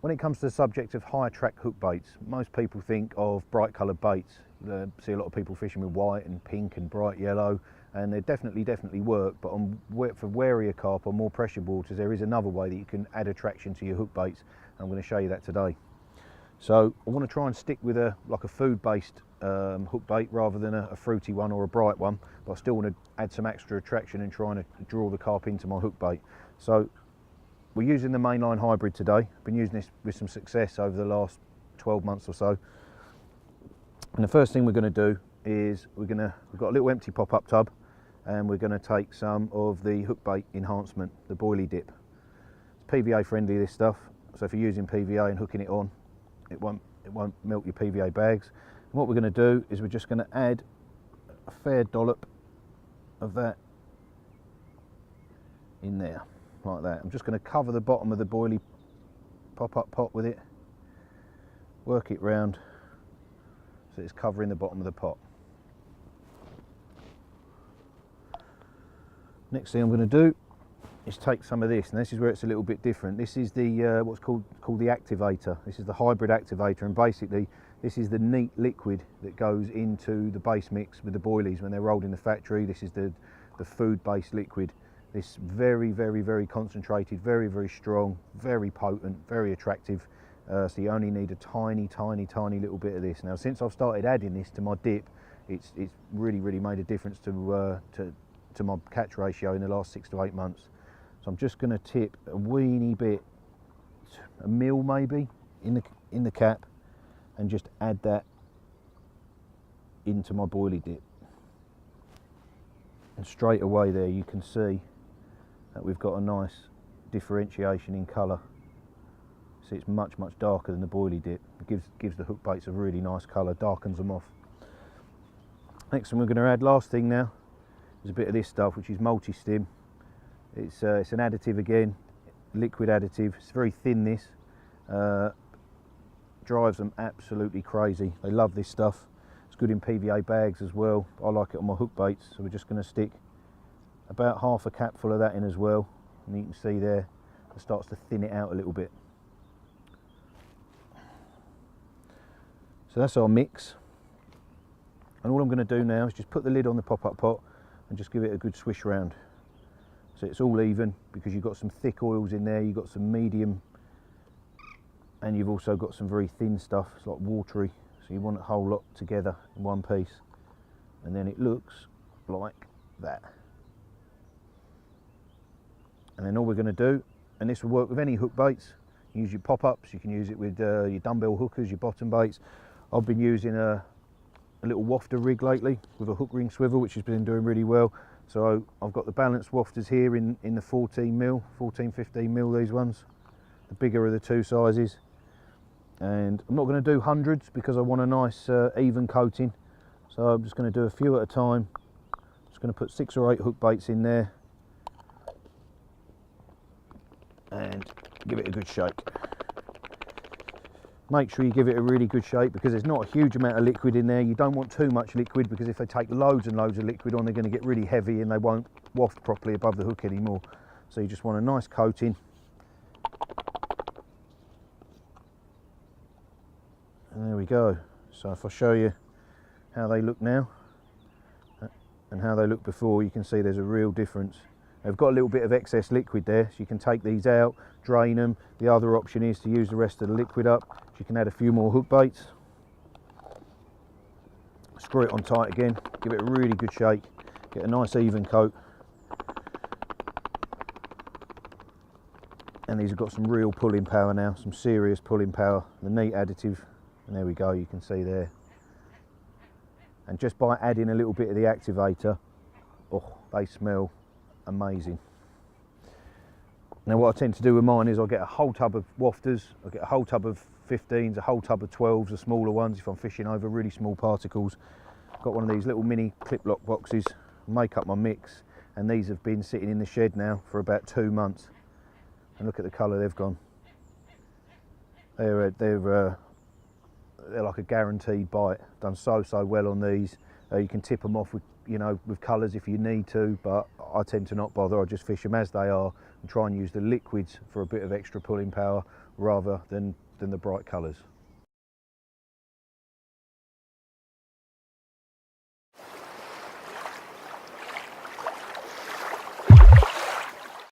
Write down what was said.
When it comes to the subject of high attract hook baits, most people think of bright coloured baits. See a lot of people fishing with white and pink and bright yellow, and they definitely work, but for warier carp on more pressured waters, there is another way that you can add attraction to your hook baits, and I'm going to show you that today. So I want to try and stick with a food-based hook bait rather than a fruity one or a bright one, but I still want to add some extra attraction and trying to draw the carp into my hook bait. So we're using the Mainline hybrid today. I've been using this with some success over the last 12 months or so. And the first thing we're going to do is we've got a little empty pop-up tub, and we're going to take some of the hook bait enhancement, the boilie dip. It's PVA friendly, this stuff, so if you're using PVA and hooking it on, it won't melt your PVA bags. And what we're going to do is we're just going to add a fair dollop of that in there, like that. I'm just going to cover the bottom of the boilie pop-up pot with it, work it round so it's covering the bottom of the pot. Next thing I'm going to do is take some of this, and this is where it's a little bit different. This is the what's called the activator. This is the hybrid activator, and basically this is the neat liquid that goes into the base mix with the boilies when they're rolled in the factory. This is the food-based liquid. This very concentrated, very strong, very potent, very attractive. So you only need a tiny little bit of this. Now, since I've started adding this to my dip, it's really made a difference to my catch ratio in the last 6 to 8 months. So I'm just going to tip a weeny bit, a mil maybe, in the cap, and just add that into my boilie dip. And straight away there you can see that we've got a nice differentiation in colour. See, it's much darker than the boilie dip. It gives the hook baits a really nice colour, darkens them off. Next thing we're going to add, last thing now, is a bit of this stuff, which is multi-stim. It's an additive again, liquid additive. It's very thin, this. Drives them absolutely crazy. They love this stuff. It's good in PVA bags as well. I like it on my hook baits, so we're just going to stick about half a capful of that in as well. And you can see there, it starts to thin it out a little bit. So that's our mix. And all I'm going to do now is just put the lid on the pop-up pot and just give it a good swish round. So it's all even, because you've got some thick oils in there, you've got some medium, and you've also got some very thin stuff. It's like watery, so you want a whole lot together in one piece, and then it looks like that. And then all we're going to do, and this will work with any hook baits, you use your pop-ups, you can use it with your dumbbell hookers, your bottom baits. I've been using a little wafter rig lately with a hook ring swivel, which has been doing really well. So I've got the balanced wafters here in the 15 mil, these ones. The bigger of the two sizes. And I'm not going to do hundreds because I want a nice even coating. So I'm just going to do a few at a time. Just going to put 6 or 8 hook baits in there and give it a good shake. Make sure you give it a really good shake, because there's not a huge amount of liquid in there. You don't want too much liquid, because if they take loads and loads of liquid on, they're going to get really heavy and they won't waft properly above the hook anymore. So you just want a nice coating. And there we go. So if I show you how they look now and how they look before, you can see there's a real difference. They've got a little bit of excess liquid there, so you can take these out, drain them. The other option is to use the rest of the liquid up. So you can add a few more hook baits, screw it on tight again, give it a really good shake, get a nice even coat. And these have got some real pulling power now, some serious pulling power. The neat additive, and there we go, you can see there. And just by adding a little bit of the activator, oh, they smell amazing. Now what I tend to do with mine is I get a whole tub of wafters, I get a whole tub of 15s, a whole tub of 12s, the smaller ones if I'm fishing over really small particles. Got one of these little mini clip lock boxes, make up my mix, and these have been sitting in the shed now for about 2 months. And look at the colour they've gone. They're like a guaranteed bite. Done so well on these. You can tip them off with you know, with colours if you need to, but I tend to not bother. I just fish them as they are and try and use the liquids for a bit of extra pulling power rather than the bright colours.